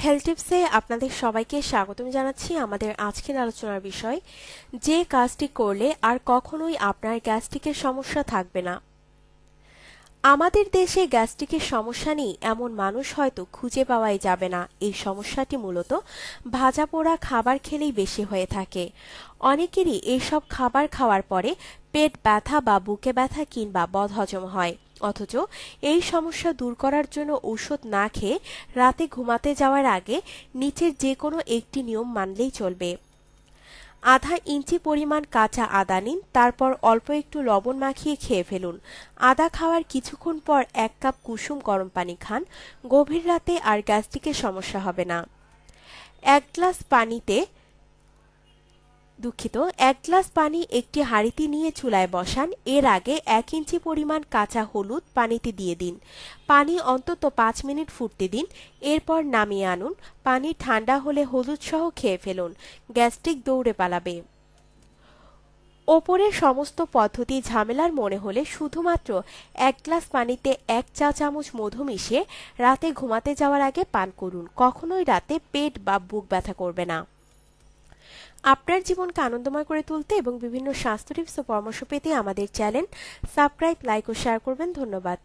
Health টিপসে আপনাদের সবাইকে স্বাগতম জানাচ্ছি। আমাদের আজকের আলোচনার বিষয়, যে কাজটি করলে আর কখনোই আপনার গ্যাস্ট্রিকের সমস্যা থাকবে না। আমাদের দেশে গ্যাস্ট্রিকের সমস্যা নেই এমন মানুষ হয়তো খুঁজে পাওয়াই যাবে না। এই সমস্যাটি মূলত ভাজা পোড়া খাবার খেলেই বেশি হয়ে থাকে। অনেকেরই এইসব খাবার খাওয়ার পরে পেট ব্যথা বা বুকে ব্যথা কিংবা বদহজম হয়। অথচ এই সমস্যা দূর করার জন্য ঔষধ না খেয়ে রাতে ঘুমাতে যাওয়ার আগে নিচের যে কোনো একটি নিয়ম মানলেই চলবে। আধা ইঞ্চি পরিমাণ কাঁচা আদা নিন, তারপর অল্প একটু লবণ মাখিয়ে খেয়ে ফেলুন। আদা খাওয়ার কিছুক্ষণ পর 1 কাপ কুসুম গরম পানি খান। গভীর রাতে আর গ্যাস্ট্রিকের সমস্যা হবে না। এক গ্লাস পানিতে দুঃখিত 1 গ্লাস পানি একটি হাঁড়িতে নিয়ে চুলায় বসান। এর আগে 1 ইঞ্চি পরিমাণ কাঁচা হলুদ পানিতে দিয়ে দিন। পানি অন্তত 5 মিনিট ফুটতে দিন। এরপর নামিয়ে আনুন। পানি ঠান্ডা হলে হলুদ সহ খেয়ে ফেলুন। গ্যাস্ট্রিক দৌড়ে পালাবে। ওপরের সমস্ত পদ্ধতি ঝামেলার মনে হলে শুধুমাত্র 1 গ্লাস পানিতে 1 চা চামচ মধু মিশিয়ে রাতে ঘুমাতে যাওয়ার আগে পান করুন। কখনোই রাতে পেট বা বুক ব্যথা করবে না। আপনার জীবনকে আনন্দময় করে তুলতে এবং বিভিন্ন স্বাস্থ্য টিপস ও পরামর্শ পেতে আমাদের চ্যানেল সাবস্ক্রাইব, লাইক ও শেয়ার করবেন। ধন্যবাদ।